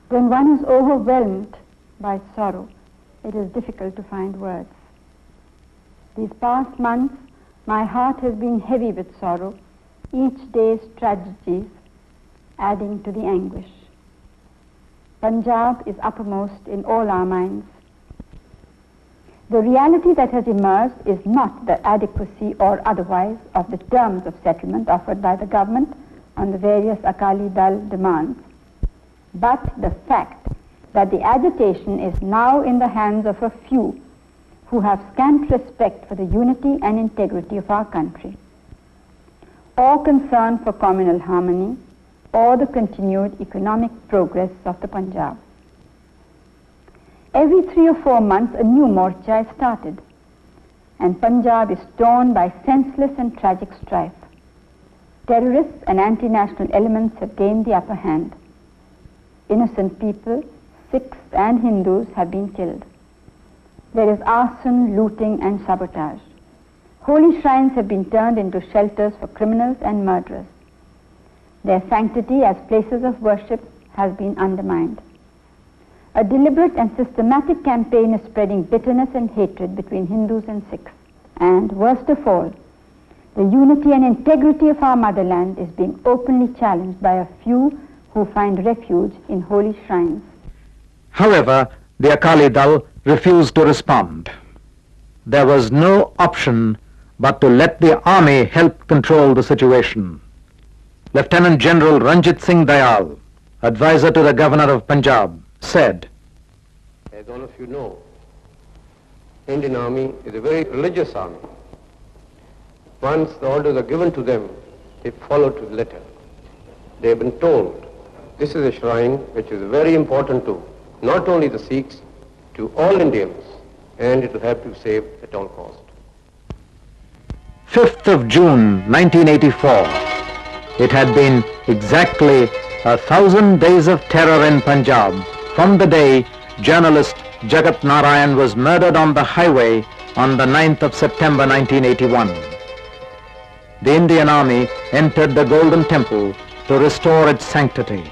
When one is overwhelmed by sorrow, it is difficult to find words. These past months, my heart has been heavy with sorrow, each day's tragedies adding to the anguish. Punjab is uppermost in all our minds. The reality that has emerged is not the adequacy or otherwise of the terms of settlement offered by the government on the various Akali Dal demands, but the fact that the agitation is now in the hands of a few who have scant respect for the unity and integrity of our country, or concern for communal harmony, or the continued economic progress of the Punjab. Every 3 or 4 months a new morcha is started, and Punjab is torn by senseless and tragic strife. Terrorists and anti-national elements have gained the upper hand. Innocent people, Sikhs and Hindus, have been killed. There is arson, looting and sabotage. Holy shrines have been turned into shelters for criminals and murderers. Their sanctity as places of worship has been undermined. A deliberate and systematic campaign is spreading bitterness and hatred between Hindus and Sikhs. And worst of all, the unity and integrity of our motherland is being openly challenged by a few who find refuge in holy shrines. However, the Akali Dal refused to respond. There was no option but to let the army help control the situation. Lieutenant General Ranjit Singh Dayal, advisor to the Governor of Punjab, said, "As all of you know, Indian Army is a very religious army. Once the orders are given to them, they follow to the letter. They have been told this is a shrine which is very important to not only the Sikhs, to all Indians, and it will have to be saved at all cost." 5th of June 1984. It had been exactly 1,000 days of terror in Punjab from the day journalist Jagat Narayan was murdered on the highway on the 9th of September 1981. The Indian Army entered the Golden Temple to restore its sanctity.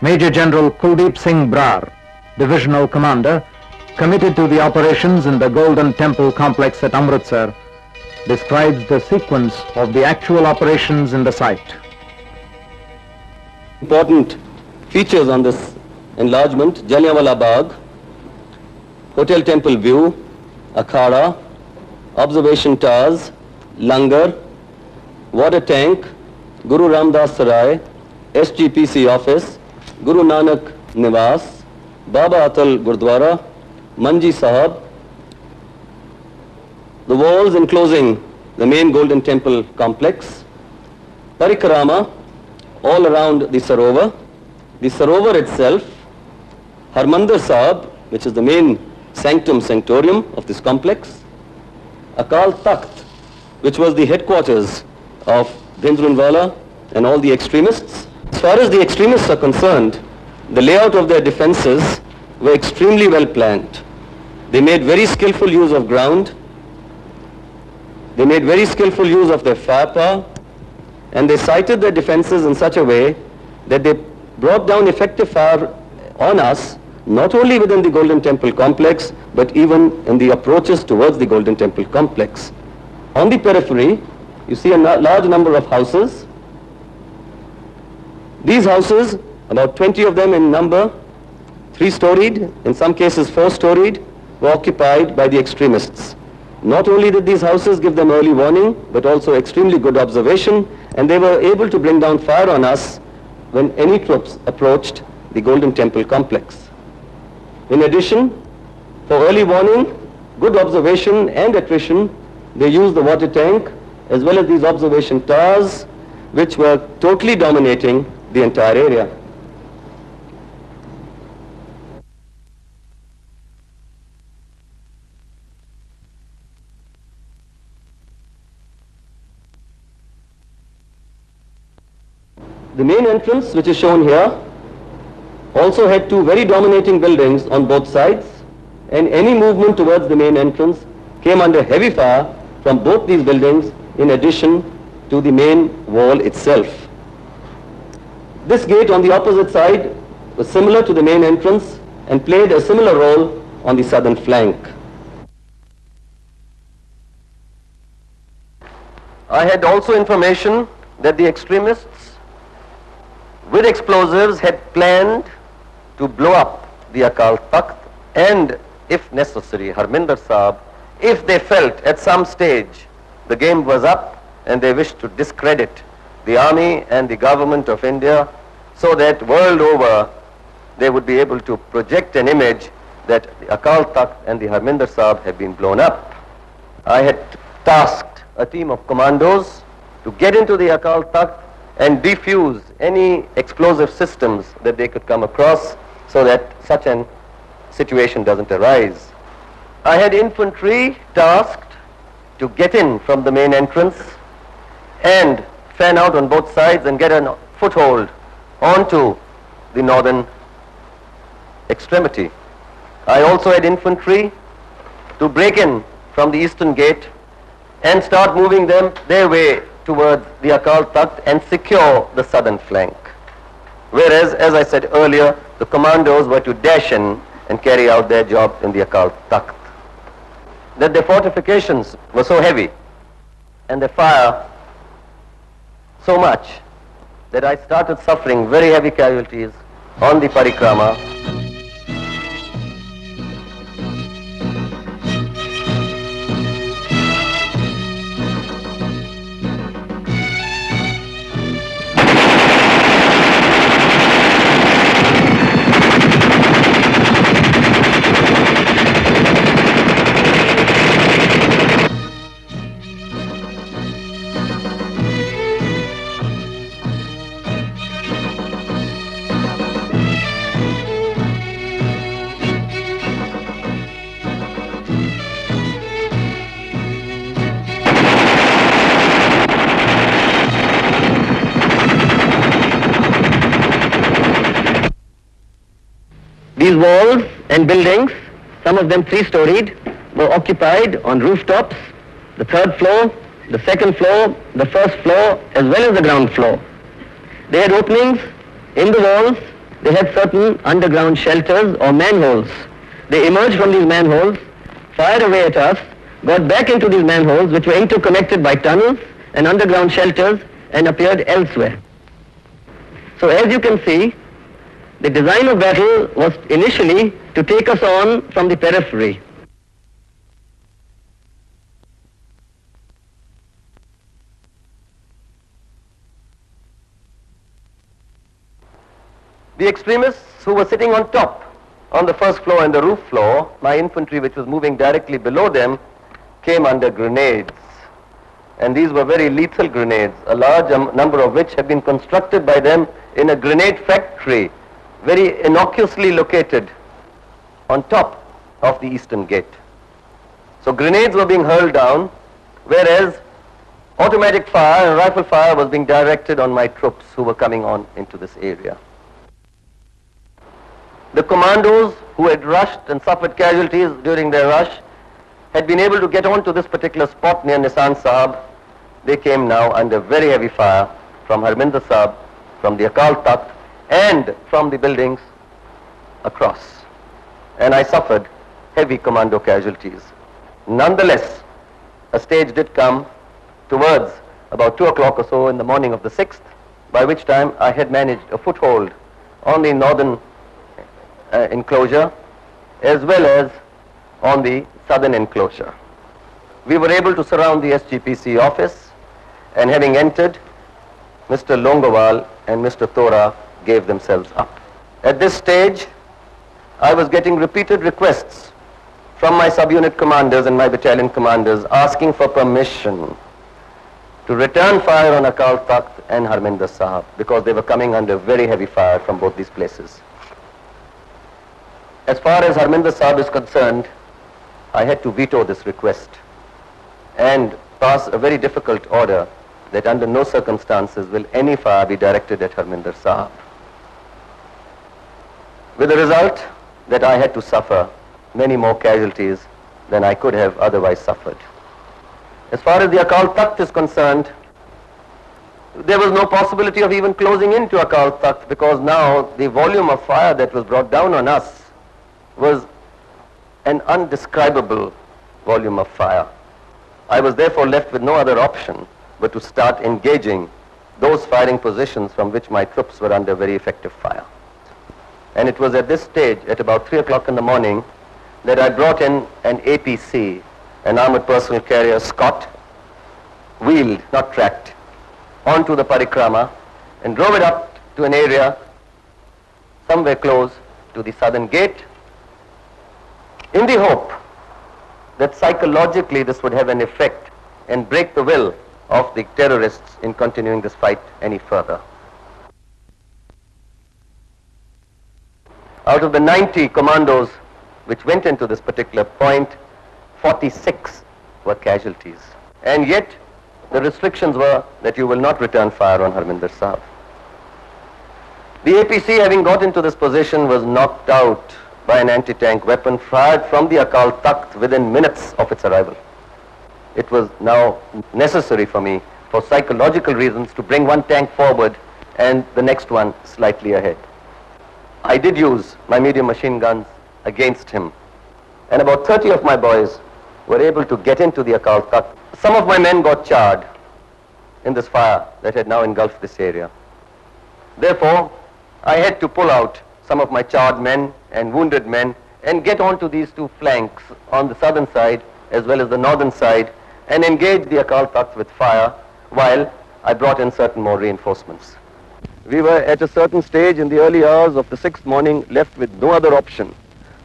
Major General Kuldeep Singh Brar, Divisional Commander, committed to the operations in the Golden Temple complex at Amritsar, describes the sequence of the actual operations in the site. Important features on this enlargement: Jallianwala Bagh, Hotel Temple View, Akhada, observation towers, Langar, water tank, Guru Ramdas Sarai, SGPC office, Guru Nanak Niwas, Baba Atal Gurdwara, Manji Sahib, the walls enclosing the main Golden Temple complex, Parikrama all around the Sarovar itself, Harmandir Sahib, which is the main sanctum sanctorium of this complex, Akal Takht, which was the headquarters of Bhindranwala and all the extremists. As far as the extremists are concerned, the layout of their defenses were extremely well planned. They made very skillful use of ground. They made very skillful use of their firepower, and they sited their defenses in such a way that they brought down effective fire on us, not only within the Golden Temple complex, but even in the approaches towards the Golden Temple complex. On the periphery, you see a large number of houses. These houses, about 20 of them in number, 3-storied, in some cases 4-storied, were occupied by the extremists. Not only did these houses give them early warning, but also extremely good observation, and they were able to bring down fire on us when any troops approached the Golden Temple complex. In addition, for early warning, good observation and attrition, they used the water tank as well as these observation towers, which were totally dominating the entire area. The main entrance, which is shown here, also had 2 very dominating buildings on both sides, and any movement towards the main entrance came under heavy fire from both these buildings, in addition to the main wall itself. This gate on the opposite side was similar to the main entrance and played a similar role on the southern flank. I had also information that the extremists with explosives had planned to blow up the Akal Takht and, if necessary, Harminder Sahib, if they felt at some stage the game was up and they wished to discredit the army and the government of India, so that world over they would be able to project an image that the Akal Takht and the Harminder Sahib had been blown up. I had tasked a team of commandos to get into the Akal Takht and defuse any explosive systems that they could come across so that such an situation doesn't arise. I had infantry tasked to get in from the main entrance and fan out on both sides and get a foothold onto the northern extremity. I also had infantry to break in from the eastern gate and start moving them their way towards the Akal Takht and secure the southern flank. Whereas, as I said earlier, the commandos were to dash in and carry out their job in the Akal Takht. That their fortifications were so heavy and their fire so much that I started suffering very heavy casualties on the parikrama. These walls and buildings, some of them three-storied, were occupied on rooftops, the third floor, the second floor, the first floor, as well as the ground floor. They had openings in the walls. They had certain underground shelters or manholes. They emerged from these manholes, fired away at us, got back into these manholes, which were interconnected by tunnels and underground shelters, and appeared elsewhere. So as you can see, the design of battle was initially to take us on from the periphery. The extremists who were sitting on top, on the first floor and the roof floor, my infantry which was moving directly below them, came under grenades. And these were very lethal grenades, a large number of which had been constructed by them in a grenade factory, very innocuously located on top of the eastern gate. So grenades were being hurled down, whereas automatic fire and rifle fire was being directed on my troops who were coming on into this area. The commandos who had rushed and suffered casualties during their rush had been able to get onto this particular spot near Nisan Sahib. They came now under very heavy fire from Harminder Sahib, from the Akal Takht, and from the buildings across. And I suffered heavy commando casualties. Nonetheless, a stage did come towards about 2 o'clock or so in the morning of the 6th, by which time I had managed a foothold on the northern enclosure as well as on the southern enclosure. We were able to surround the SGPC office, and having entered, Mr. Longowal and Mr. Tora gave themselves up. At this stage, I was getting repeated requests from my subunit commanders and my battalion commanders asking for permission to return fire on Akal Takht and Harminder Sahib because they were coming under very heavy fire from both these places. As far as Harminder Sahib is concerned, I had to veto this request and pass a very difficult order that under no circumstances will any fire be directed at Harminder Sahib. With the result that I had to suffer many more casualties than I could have otherwise suffered. As far as the Akal Takht is concerned, there was no possibility of even closing into Akal Takht, because now the volume of fire that was brought down on us was an undescribable volume of fire. I was therefore left with no other option but to start engaging those firing positions from which my troops were under very effective fire. And it was at this stage, at about 3 o'clock in the morning, that I brought in an APC, an armored personnel carrier, Scott, wheeled, not tracked, onto the parikrama and drove it up to an area somewhere close to the southern gate, in the hope that psychologically this would have an effect and break the will of the terrorists in continuing this fight any further. Out of the 90 commandos which went into this particular point, 46 were casualties. And yet the restrictions were that you will not return fire on Harminder Sahib. The APC, having got into this position, was knocked out by an anti-tank weapon fired from the Akal Takht within minutes of its arrival. It was now necessary for me, for psychological reasons, to bring one tank forward and the next one slightly ahead. I did use my medium machine guns against him, and about 30 of my boys were able to get into the Akal Takht. Some of my men got charred in this fire that had now engulfed this area. Therefore, I had to pull out some of my charred men and wounded men and get onto these two flanks on the southern side as well as the northern side and engage the Akal Takht with fire while I brought in certain more reinforcements. We were at a certain stage in the early hours of the 6th morning left with no other option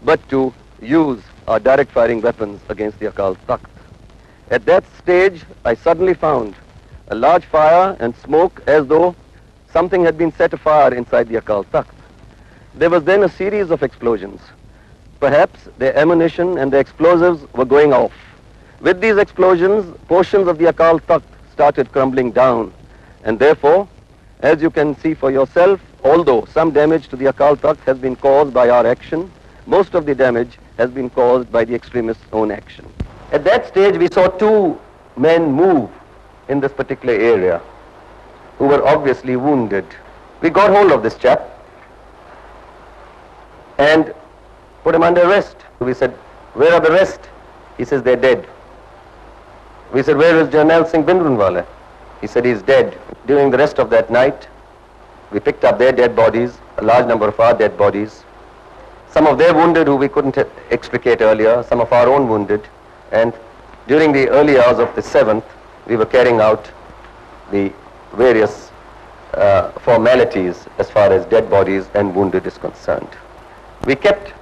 but to use our direct firing weapons against the Akal Takht. At that stage, I suddenly found a large fire and smoke as though something had been set afire inside the Akal Takht. There was then a series of explosions. Perhaps the ammunition and the explosives were going off. With these explosions, portions of the Akal Takht started crumbling down, and therefore, as you can see for yourself, although some damage to the Akal Takht has been caused by our action, most of the damage has been caused by the extremists' own action. At that stage, we saw two men move in this particular area who were obviously wounded. We got hold of this chap and put him under arrest. We said, "Where are the rest?" He says, "They're dead." We said, "Where is Jarnail Singh Bhindranwale?" He said, "He's dead." During the rest of that night, we picked up their dead bodies, a large number of our dead bodies, some of their wounded who we couldn't extricate earlier, some of our own wounded, and during the early hours of the 7th, we were carrying out the various formalities as far as dead bodies and wounded is concerned. We kept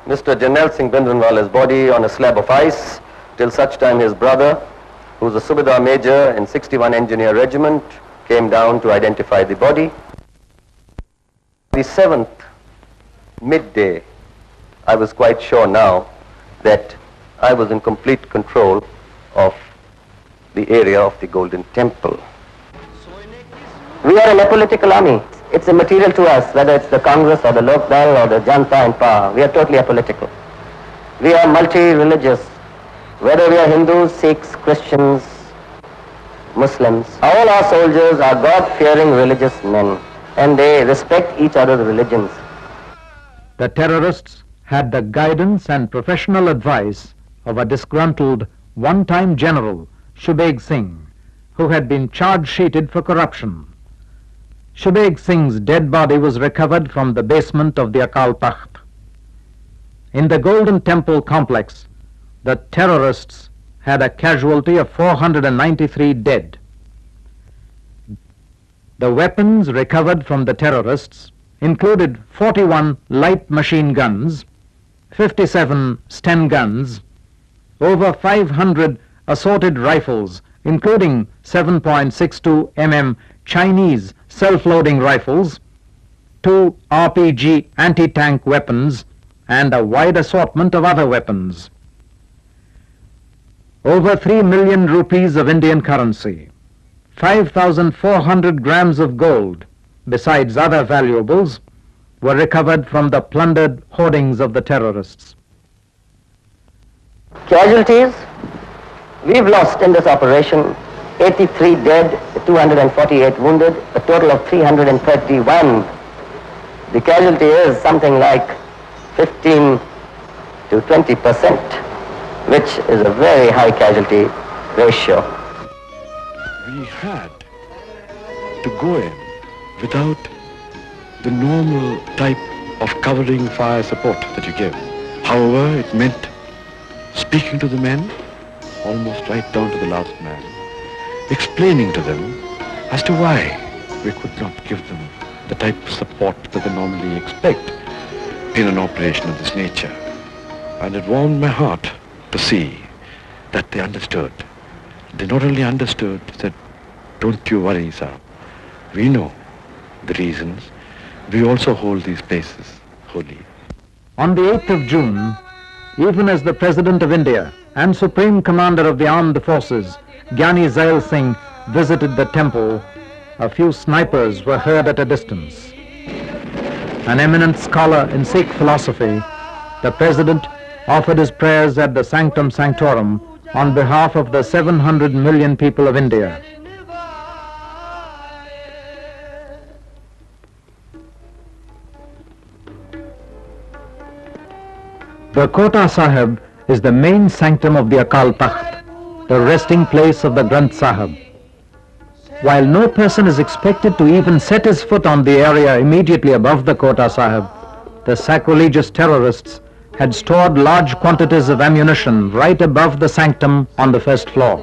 Mr. Jarnail Singh Bhindranwale's body on a slab of ice till such time his brother, who's a Subedar Major in 61 Engineer Regiment, came down to identify the body. The 7th, midday, I was quite sure now that I was in complete control of the area of the Golden Temple. We are an apolitical army. It's immaterial to us whether it's the Congress or the Lok Dal or the Janta in power. We are totally apolitical. We are multi-religious. Whether we are Hindus, Sikhs, Christians, Muslims, all our soldiers are God-fearing religious men, and they respect each other's religions. The terrorists had the guidance and professional advice of a disgruntled one-time general, Shubeg Singh, who had been charge-sheeted for corruption. Shubeg Singh's dead body was recovered from the basement of the Akal Takht. In the Golden Temple complex, the terrorists had a casualty of 493 dead. The weapons recovered from the terrorists included 41 light machine guns, 57 Sten guns, over 500 assorted rifles, including 7.62 mm Chinese self-loading rifles, 2 RPG anti-tank weapons, and a wide assortment of other weapons. Over 3 million rupees of Indian currency, 5,400 grams of gold, besides other valuables, were recovered from the plundered hoardings of the terrorists. Casualties, we've lost in this operation 83 dead, 248 wounded, a total of 331. The casualty is something like 15 to 20%, which is a very high casualty ratio. We had to go in without the normal type of covering fire support that you give. However, it meant speaking to the men, almost right down to the last man, explaining to them as to why we could not give them the type of support that they normally expect in an operation of this nature. And it warmed my heart to see that they understood. They not only understood, they said, "Don't you worry, sir. We know the reasons. We also hold these places holy." On the 8th of June, even as the President of India and Supreme Commander of the Armed Forces, Gyani Zail Singh, visited the temple, a few snipers were heard at a distance. An eminent scholar in Sikh philosophy, the President offered his prayers at the Sanctum Sanctorum on behalf of the 700 million people of India. The Kota Sahib is the main sanctum of the Akal Takht, the resting place of the Granth Sahib. While no person is expected to even set his foot on the area immediately above the Kota Sahib, the sacrilegious terrorists had stored large quantities of ammunition right above the sanctum on the first floor.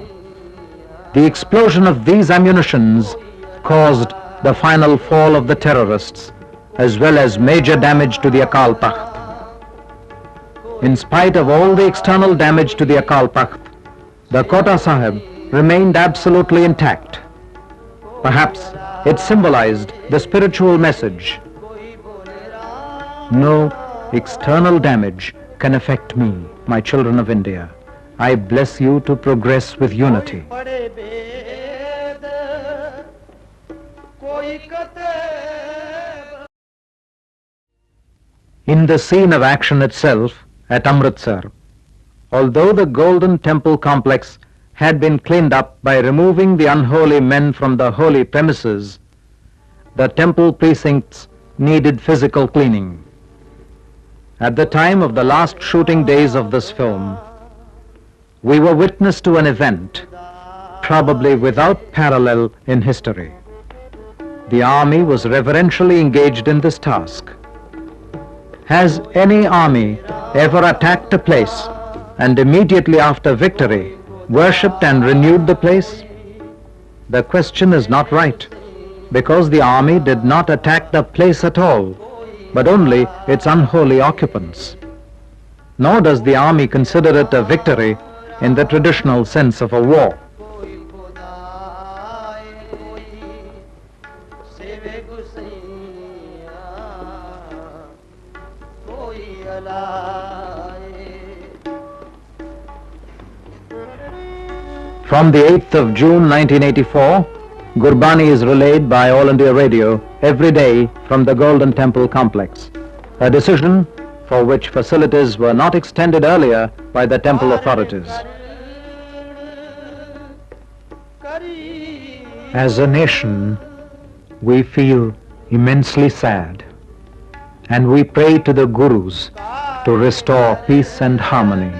The explosion of these ammunitions caused the final fall of the terrorists, as well as major damage to the Akal Takht. In spite of all the external damage to the Akal Takht, the Kota Sahib remained absolutely intact. Perhaps it symbolized the spiritual message: no external damage can affect me, my children of India. I bless you to progress with unity. In the scene of action itself, at Amritsar, although the Golden Temple complex had been cleaned up by removing the unholy men from the holy premises, the temple precincts needed physical cleaning. At the time of the last shooting days of this film, we were witness to an event probably without parallel in history. The army was reverentially engaged in this task. Has any army ever attacked a place and immediately after victory worshipped and renewed the place? The question is not right, because the army did not attack the place at all, but only its unholy occupants. Nor does the army consider it a victory in the traditional sense of a war. From the 8th of June 1984, Gurbani is relayed by All India Radio every day from the Golden Temple complex, a decision for which facilities were not extended earlier by the temple authorities. As a nation, we feel immensely sad, and we pray to the Gurus to restore peace and harmony.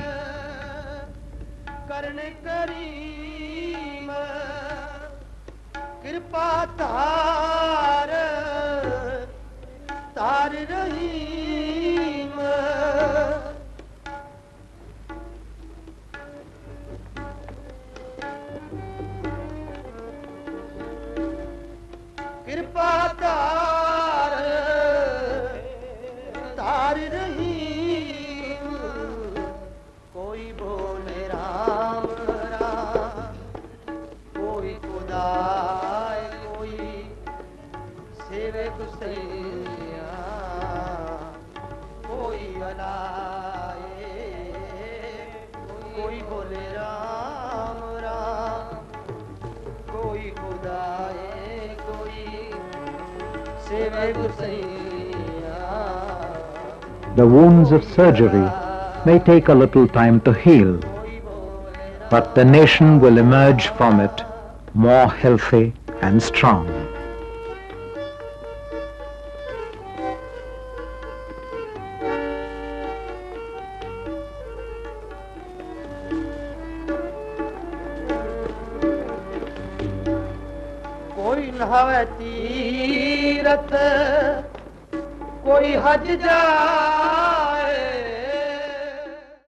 The wounds of surgery may take a little time to heal, but the nation will emerge from it more healthy and strong. कोई नहावे तीरथ कोई हज जा